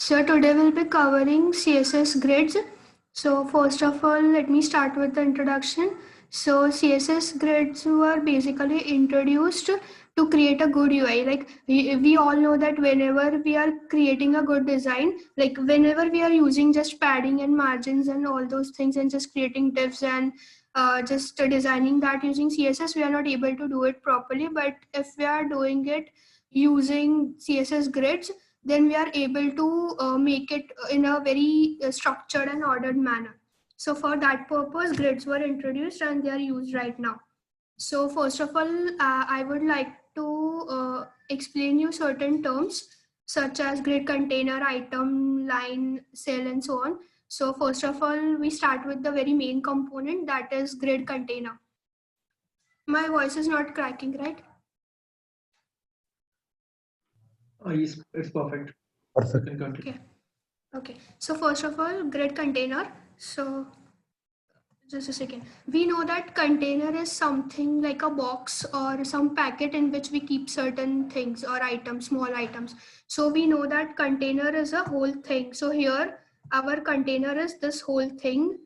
So today we'll be covering CSS grids. So first of all, let me start with the introduction. So CSS grids were basically introduced to create a good UI. Like we all know that whenever we are creating a good design, like whenever we are using just padding and margins and all those things and just creating divs and just designing that using CSS, we are not able to do it properly. But if we are doing it using CSS grids, then we are able to make it in a very structured and ordered manner. So for that purpose, grids were introduced and they are used right now. So first of all, I would like to explain you certain terms such as grid container, item, line, cell, and so on. So first of all, we start with the very main component, that is grid container. My voice is not cracking, right? Yes, it's perfect. Perfect. Okay. Okay. So first of all, grid container. So just a second. We know that container is something like a box or some packet in which we keep certain things or items, small items. So we know that container is a whole thing. So here our container is this whole thing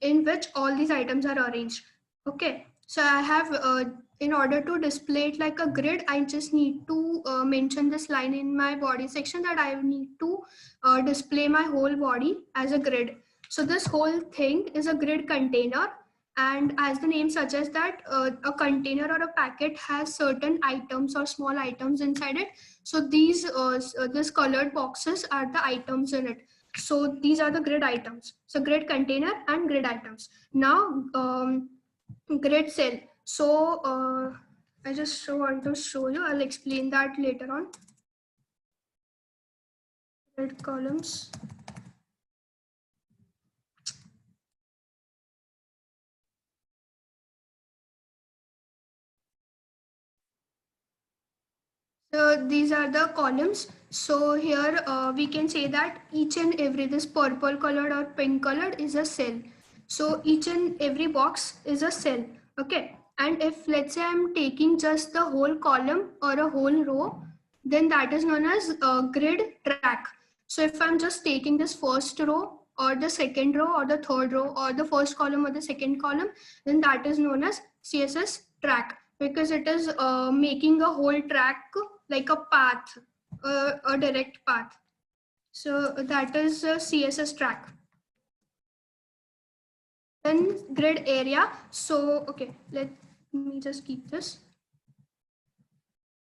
in which all these items are arranged. Okay. So I have, in order to display it like a grid, I just need to mention this line in my body section that I need to display my whole body as a grid. So this whole thing is a grid container, and as the name suggests that a container or a packet has certain items or small items inside it. So these this colored boxes are the items in it. So these are the grid items. So grid container and grid items. Now grid cell. So I just want to show you. I'll explain that later on. Grid columns. So these are the columns. So here we can say that each and every, this purple colored or pink colored is a cell. So each and every box is a cell. Okay. And if let's say I'm taking just the whole column or a whole row, then that is known as grid track. So if I'm just taking this first row or the second row or the third row or the first column or the second column, then that is known as CSS track, because it is making a whole track like a path, a direct path. So that is a CSS track. Then grid area. So okay, let me just keep this.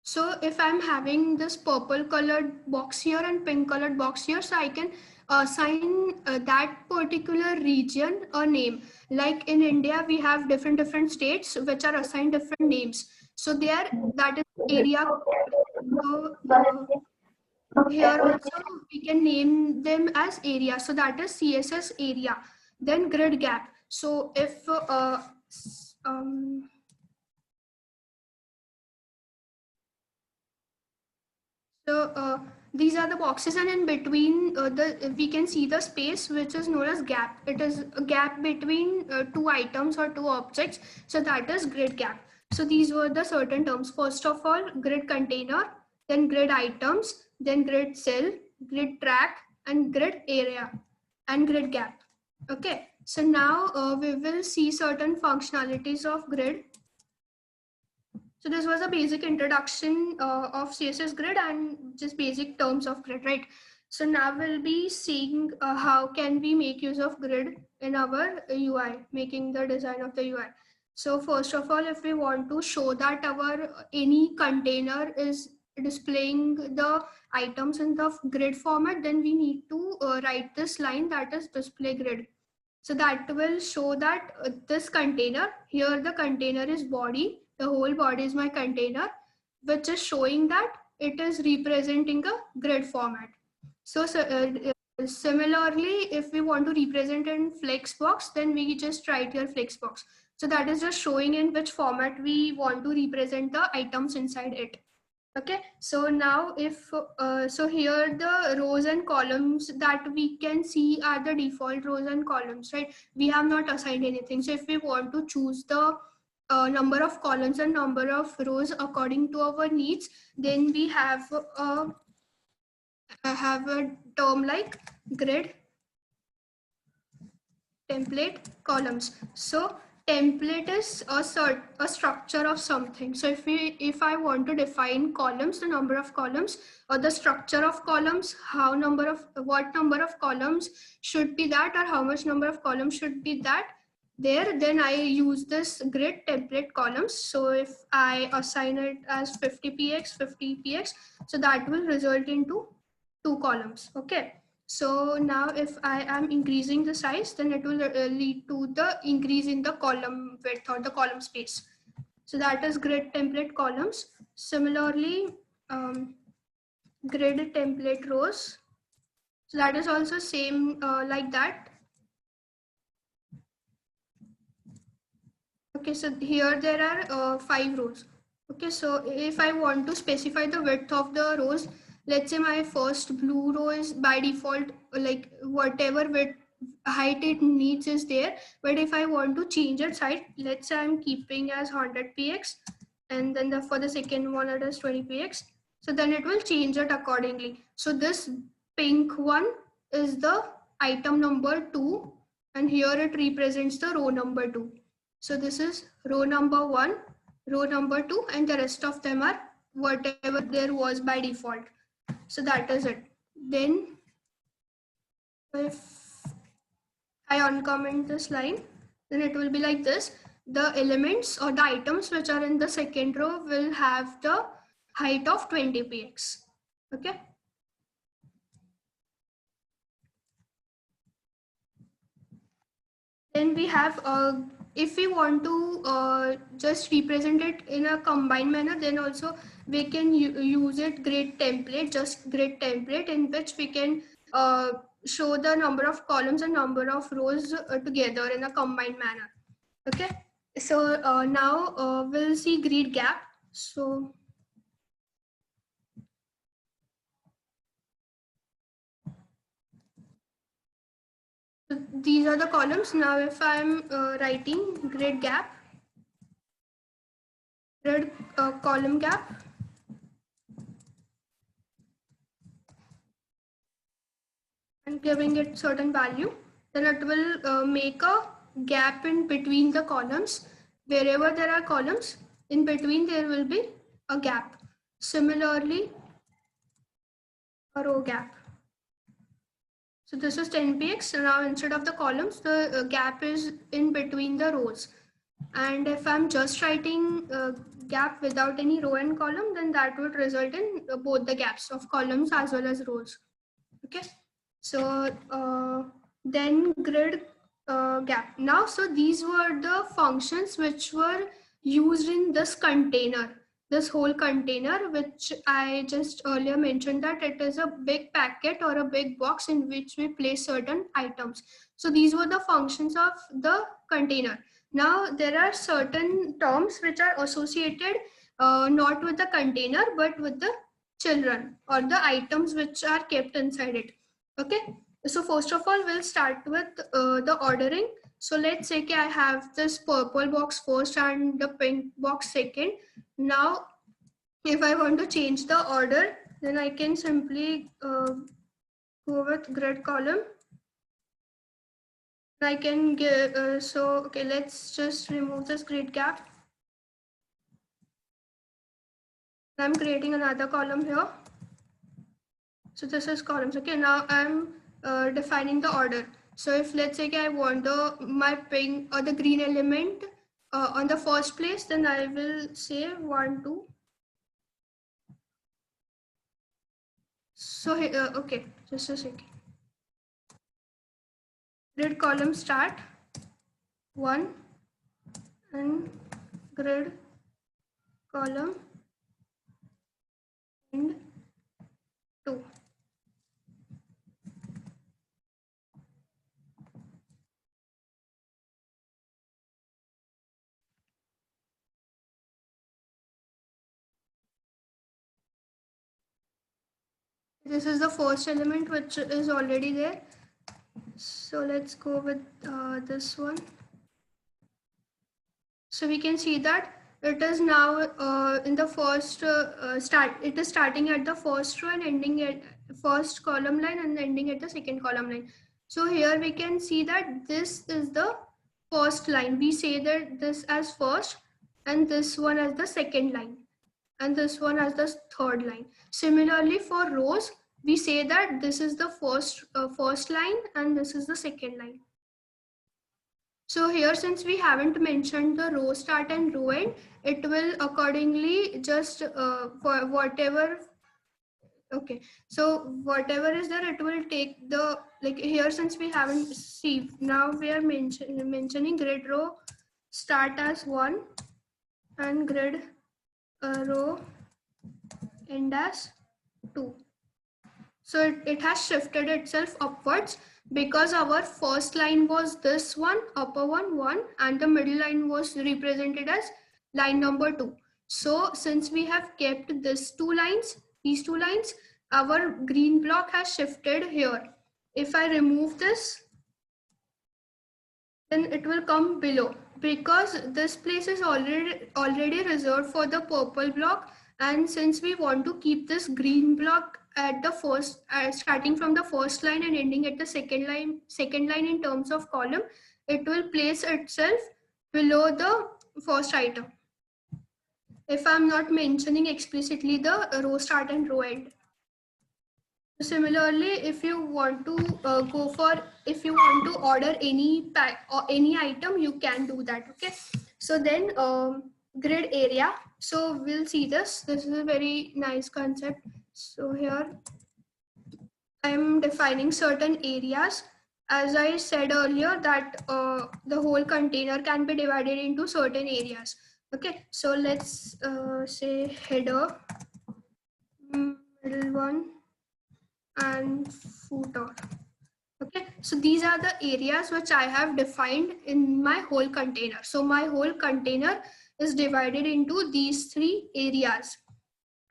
So if I'm having this purple colored box here and pink colored box here, so I can assign that particular region a name. Like in India, we have different states which are assigned different names. So there, that is area. So here also we can name them as area. So that is CSS area. Then grid gap. So if these are the boxes, and in between we can see the space which is known as gap. It is a gap between two items or two objects. So that is grid gap. So these were the certain terms. First of all, grid container, then grid items, then grid cell, grid track, and grid area, and grid gap. Okay. So now we will see certain functionalities of grid. So this was a basic introduction of CSS grid and just basic terms of grid, right? So now we'll be seeing how can we make use of grid in our UI, making the design of the UI. So first of all, if we want to show that our any container is displaying the items in the grid format, then we need to write this line, that is display grid. So that will show that this container, here the container is body, the whole body is my container, which is showing that it is representing a grid format. So similarly, if we want to represent in flexbox, then we just write here flexbox. So that is just showing in which format we want to represent the items inside it. Okay, so now if so here the rows and columns that we can see are the default rows and columns, right? We have not assigned anything. So if we want to choose the number of columns and number of rows according to our needs, then we have I have a term like grid template columns. So template is a structure of something. So if I want to define columns, the number of columns or the structure of columns, what number of columns should be that, or how much number of columns should be that there, then I use this grid template columns. So if I assign it as 50px 50px, so that will result into 2 columns. Okay. So now if I am increasing the size, then it will lead to the increase in the column width or the column space. So that is grid template columns. Similarly, grid template rows. So that is also same like that. Okay, so here there are 5 rows. Okay, so if I want to specify the width of the rows, let's say my first blue row is by default like whatever width height it needs is there. But if I want to change its height, let's say I'm keeping as 100px, and then for the second one it is 20px. So then it will change it accordingly. So this pink one is the item number 2, and here it represents the row number 2. So this is row number 1, row number 2, and the rest of them are whatever there was by default. So that is it. Then if I uncomment this line, then it will be like this. The elements or the items which are in the second row will have the height of 20px. Okay. Then we have, if we want to just represent it in a combined manner, then also we can use it grid template, just grid template, in which we can show the number of columns and number of rows together in a combined manner. Okay, so now we'll see grid gap. So these are the columns. Now if I'm writing grid gap, grid column gap, and giving it certain value, then it will make a gap in between the columns. Wherever there are columns, in between there will be a gap. Similarly, a row gap. So this is 10px. So now instead of the columns, the gap is in between the rows. And if I'm just writing gap without any row and column, then that would result in both the gaps of columns as well as rows. Okay. So then grid gap. Now, so these were the functions which were used in this container, this whole container, which I just earlier mentioned that it is a big packet or a big box in which we place certain items. So these were the functions of the container. Now there are certain terms which are associated not with the container but with the children or the items which are kept inside it. Okay, so first of all we'll start with the ordering. So let's say I have this purple box first and the pink box second. Now if I want to change the order, then I can simply go with grid column. I can give okay, let's just remove this grid gap. I'm creating another column here. So this is columns. Okay, now I'm defining the order. So if let's say I want my pink or the green element on the first place, then I will say 1, 2. So okay, just a second. Grid column start 1 and grid column end 2. This is the first element which is already there. So let's go with this one. So we can see that it is now in the first start. It is starting at the first row and ending at first column line and ending at the second column line. So here we can see that this is the first line. We say that this as first and this one as the second line and this one as the third line. Similarly for rows, we say that this is the first line and this is the second line. So here, since we haven't mentioned the row start and row end, it will accordingly just for whatever. Okay, so whatever is there, it will take the, like here, since we haven't see, now we are mentioning grid row start as 1 and grid row end as 2. So it has shifted itself upwards because our first line was this one, upper one, and the middle line was represented as line number 2. So since we have kept these two lines, our green block has shifted here. If I remove this, then it will come below because this place is already reserved for the purple block, and since we want to keep this green block at the first starting from the first line and ending at the second line in terms of column, it will place itself below the first item if I'm not mentioning explicitly the row start and row end. Similarly, if you want to if you want to order any pack or any item, you can do that. Okay, so then grid area. So we'll see this. This is a very nice concept. So here I'm defining certain areas. As I said earlier, that the whole container can be divided into certain areas. Okay, so let's say header, middle one, and footer. Okay, so these are the areas which I have defined in my whole container. So my whole container is divided into these 3 areas.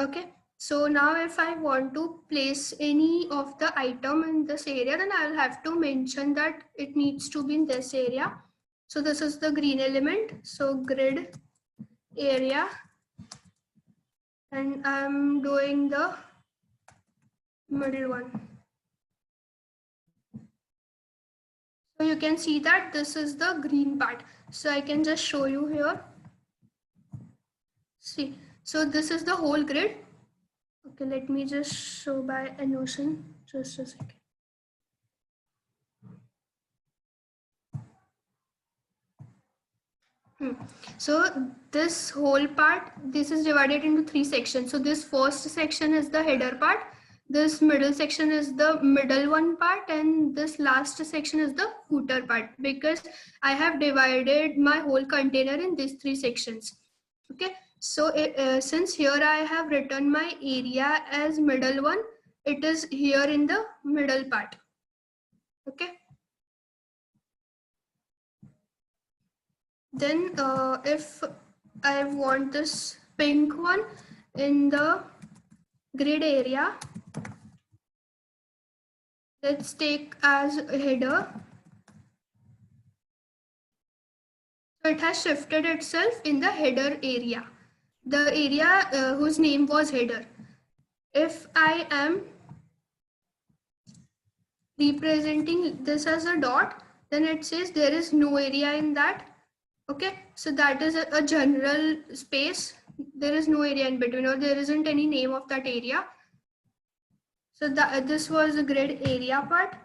Okay, so now if I want to place any of the item in this area, then I'll have to mention that it needs to be in this area. So this is the green element. So grid area, and I'm doing the middle one. So you can see that this is the green part. So I can just show you here. See, so this is the whole grid. Okay, let me just show by a notion. Just a second. So this whole part, this is divided into 3 sections. So this first section is the header part. This middle section is the middle one part, and this last section is the footer part, because I have divided my whole container in these 3 sections. Okay, so since here I have written my area as middle one, it is here in the middle part. Okay, then if I want this pink one in the grid area, let's take as a header. So it has shifted itself in the header area, the area whose name was header. If I am representing this as a dot, then it says there is no area in that. Okay, so that is a general space. There is no area in between, or there isn't any name of that area. So this was the grid area part.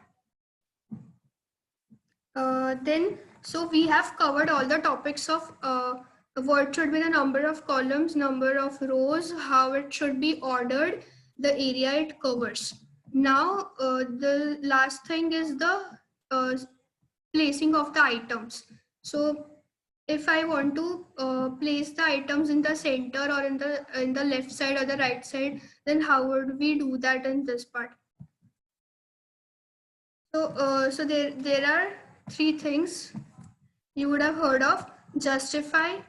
Then, so we have covered all the topics of what should be the number of columns, number of rows, how it should be ordered, the area it covers. Now, the last thing is the placing of the items. So if I want to place the items in the center or in the left side or the right side, then how would we do that in this part? So, so there are 3 things you would have heard of: justify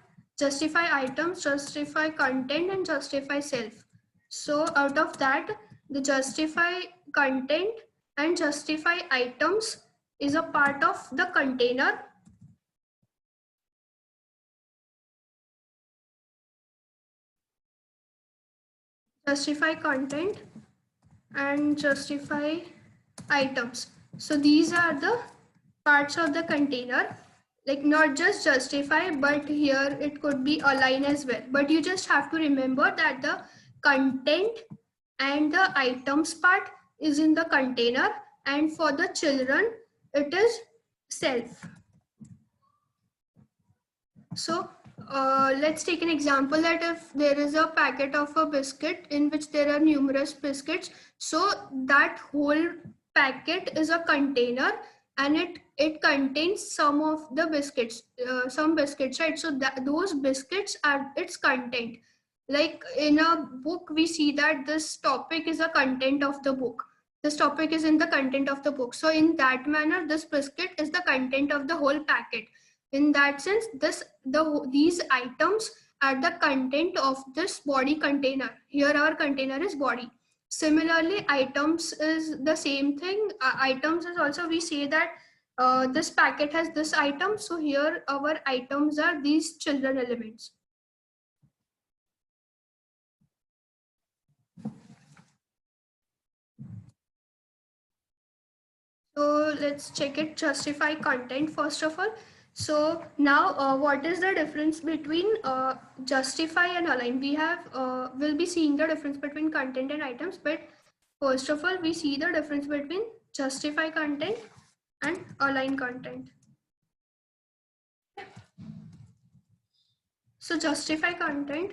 items, justify content, and justify self. So out of that, the justify content and justify items is a part of the container. Justify content and justify items. So these are the parts of the container, like not just justify, but here it could be align as well. But you just have to remember that the content and the items part is in the container, and for the children it is self. So let's take an example that if there is a packet of a biscuit in which there are numerous biscuits, so that whole packet is a container, and it contains some of the biscuits, some biscuits, right? So that those biscuits are its content. Like in a book, we see that this topic is a content of the book. This topic is in the content of the book. So in that manner, this biscuit is the content of the whole packet. In that sense, these items are the content of this body container. Here our container is body. Similarly, items is the same thing. Items is also, we say that this packet has this item, so here our items are these children elements. So let's check it, justify content first of all. So now what is the difference between justify and align? We have, we'll be seeing the difference between content and items, but first of all, we see the difference between justify content and align content. So justify content,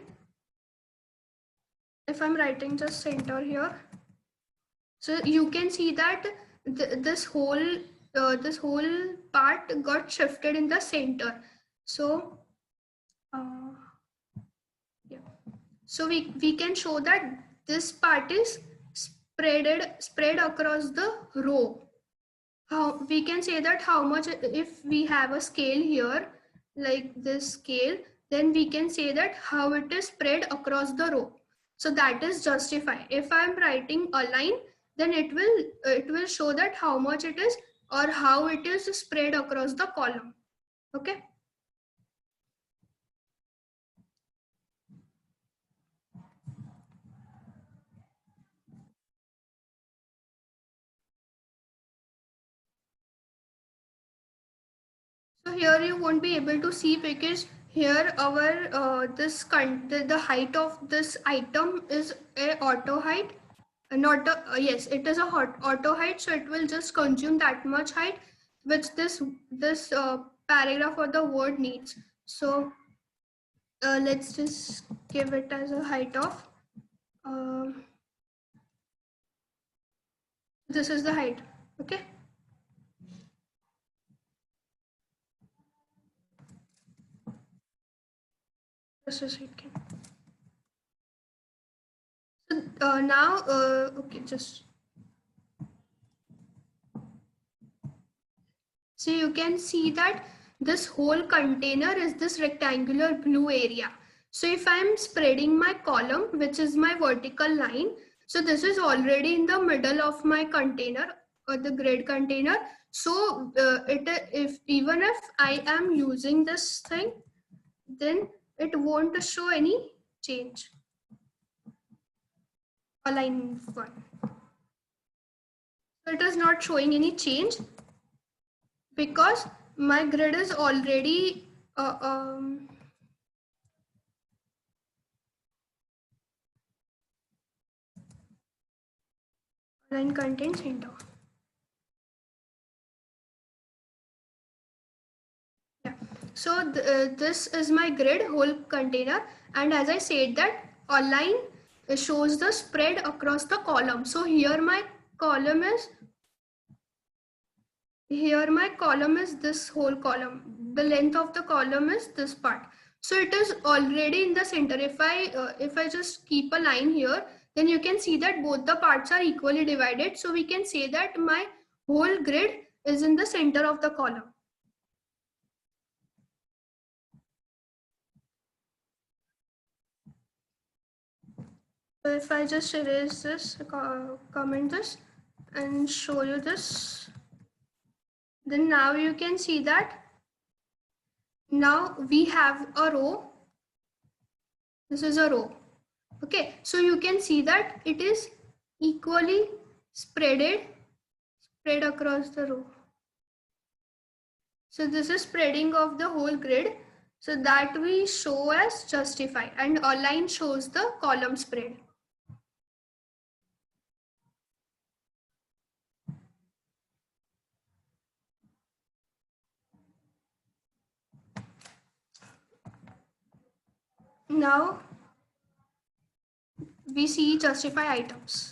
if I'm writing just center here, so you can see that this whole part got shifted in the center. So yeah, so we can show that this part is spread across the row. How we can say that how much, if we have a scale here like this scale, then we can say that how it is spread across the row. So that is justify. If I'm writing align, then it will show that how much it is or how it is spread across the column. Okay. So here you won't be able to see because here our the height of this item is a auto height, not a, yes, it is a auto height, so it will just consume that much height which this paragraph or the word needs. So let's just give it as a height of this is the height. Okay. This is it. So now okay, just so you can see that this whole container is this rectangular blue area. So if I'm spreading my column, which is my vertical line, so this is already in the middle of my container or the grid container. So if even if I am using this thing, then it won't show any change. Align one. So it is not showing any change because my grid is already align content center. Yeah. So this is my grid whole container, and as I said that align shows the spread across the column. So here my column is this whole column. The length of the column is this part. So it is already in the center. If I just keep a line here, then you can see that both the parts are equally divided. So we can say that my whole grid is in the center of the column. So if I just erase this, comment this and show you this, then now you can see that now we have a row. This is a row. Okay, so you can see that it is equally spread across the row. So this is spreading of the whole grid. So that we show as justify, and align shows the column spread. Now we see justify items.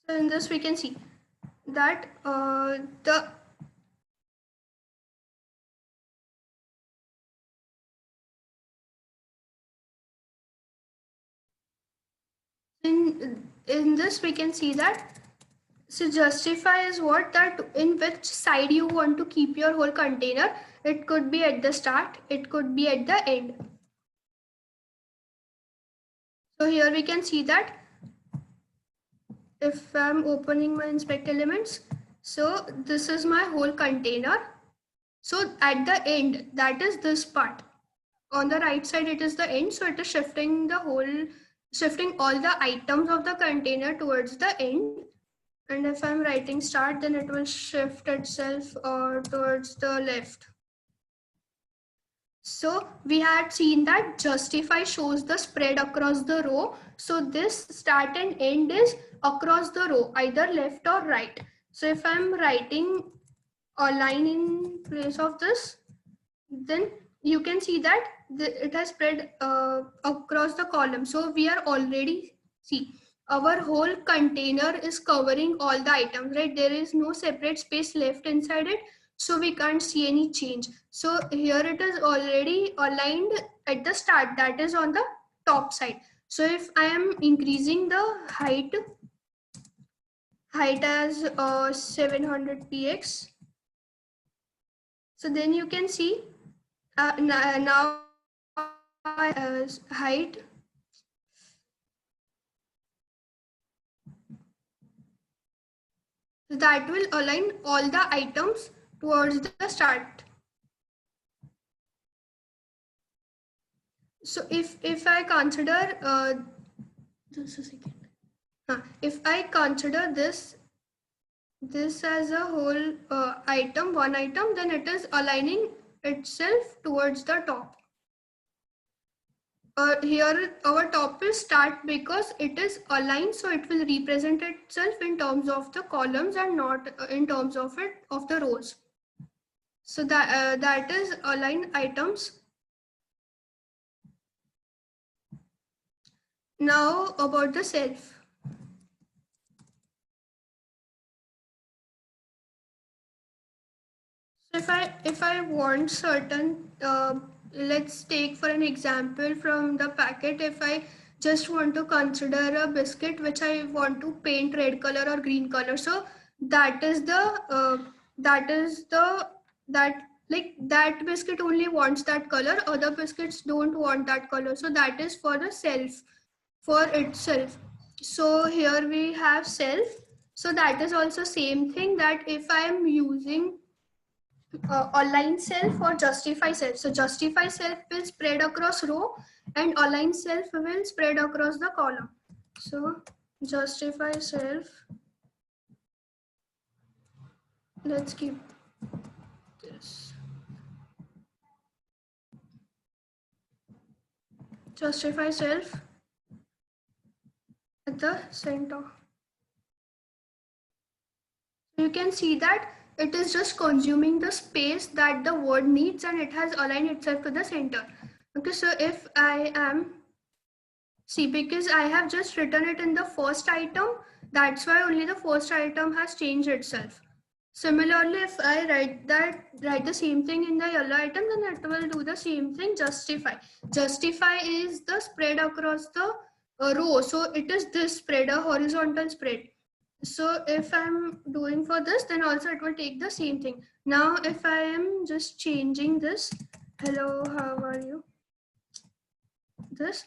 So in this we can see that the in this we can see that, so justify is what, that in which side you want to keep your whole container. It could be at the start, it could be at the end. So here we can see that if I'm opening my inspect elements, so this is my whole container. So at the end, that is this part. On the right side, it is the end. So it is shifting all the items of the container towards the end. And if I'm writing start, then it will shift itself towards the left. So we had seen that justify shows the spread across the row. So this start and end is across the row, either left or right. So if I'm writing a line in place of this, then you can see that it has spread across the column. So we are already, see, our whole container is covering all the items, right? There is no separate space left inside it, so we can't see any change. So here it is already aligned at the start, that is on the top side. So if I am increasing the height as 700 px, so then you can see now height, that will align all the items towards the start. So if I consider just a second, if I consider this as a whole one item, then it is aligning itself towards the top. Here our top is start because it is aligned, so it will represent itself in terms of the columns and not in terms of the rows. So that is align items. Now about the self. So if I want certain, let's take for an example from the packet, if I just want to consider a biscuit which I want to paint red color or green color, so that is that biscuit only wants that color, other biscuits don't want that color, so that is for the self, for itself. So here we have self. So that is also same thing, that if I am using align self or justify self. So justify self will spread across row and align self will spread across the column. So justify self, let's keep this. Justify self at the center. You can see that it is just consuming the space that the word needs and it has aligned itself to the center. Okay, so if I am, see, because I have just written it in the first item, that's why only the first item has changed itself. Similarly, if I write the same thing in the yellow item, then it will do the same thing, justify. Justify is the spread across the row. So it is this spread, a horizontal spread. So if I'm doing for this, then also it will take the same thing. Now, if I am just changing this, hello, how are you? This.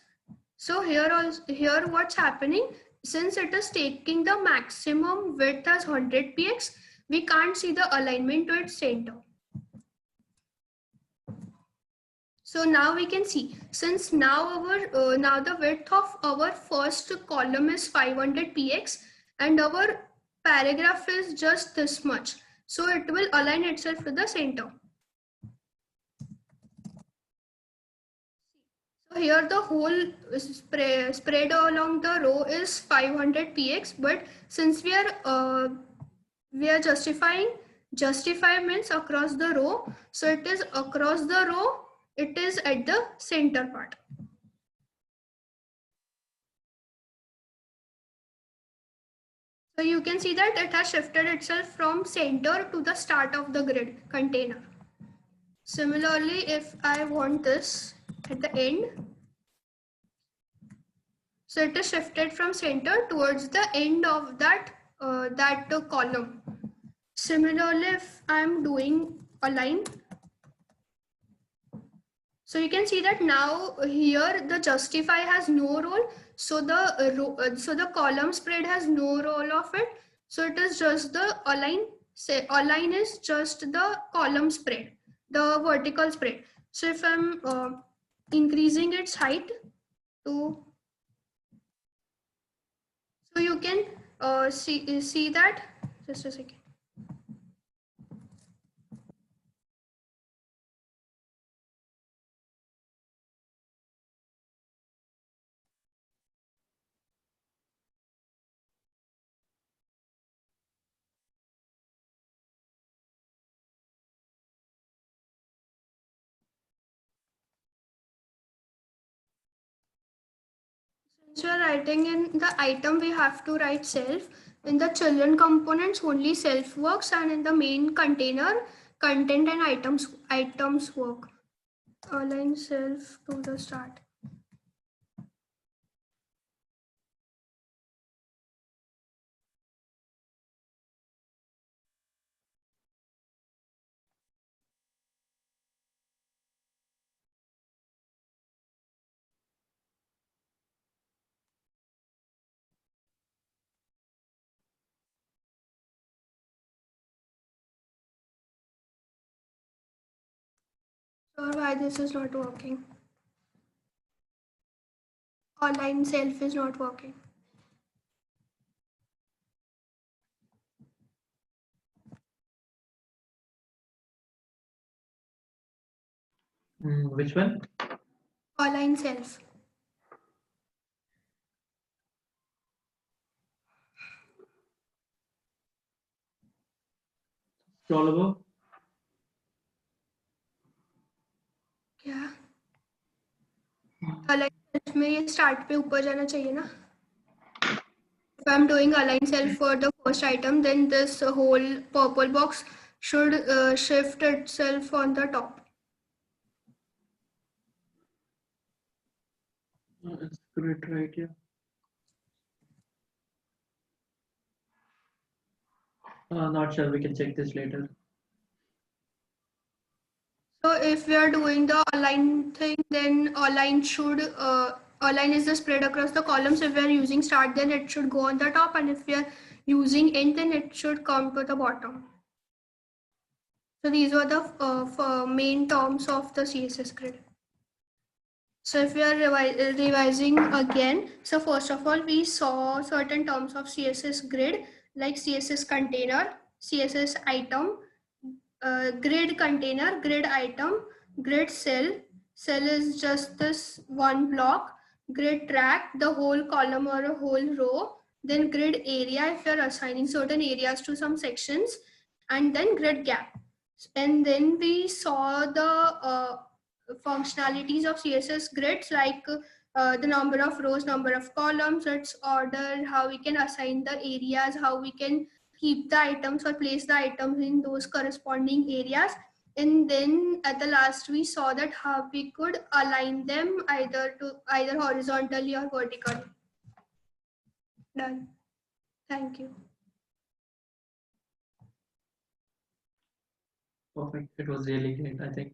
So here what's happening? since it is taking the maximum width as 100 px, we can't see the alignment to its center. So now we can see, since now now the width of our first column is 500 px and our paragraph is just this much, so it will align itself to the center. So here the whole spread along the row is 500 px, but since we are justifying, justify means across the row, so it is across the row, it is at the center part. So you can see that it has shifted itself from center to the start of the grid container. Similarly, if I want this at the end, so it is shifted from center towards the end of that column. Similarly, if I am doing align, so you can see that now here the justify has no role. So the column spread has no role of it. So it is just the align. Say align is just the column spread, the vertical spread. So if I'm increasing its height to, so you can see that. Just a second. Since we are writing in the item, we have to write self. In the children components, only self works, and in the main container, content and items work. Align self to the start. Or why this is not working? Align self is not working. Which one? Align self. Scroll above. क्या? Align self में ये start पे ऊपर जाना चाहिए ना? If I'm doing align self for the first item, then this whole purple box should shift itself on the top. It's grid right here. Not sure. We can check this later. So if we are doing the align thing, then align should align is the spread across the columns. If we are using start, then it should go on the top, and if we are using end, then it should come to the bottom. So these were the main terms of the CSS grid. So if we are revising again, so first of all, we saw certain terms of CSS grid like CSS container, CSS item, grid container, grid item, grid cell. Cell is just this one block. Grid track, the whole column or a whole row. Then grid area if you're assigning certain areas to some sections, and then grid gap. And then we saw the functionalities of CSS grids like the number of rows, number of columns, its order, how we can assign the areas, how we can keep the items or place the items in those corresponding areas. And then at the last we saw that how we could align them either horizontally or vertically. Done. Thank you. Perfect. It was really great, I think.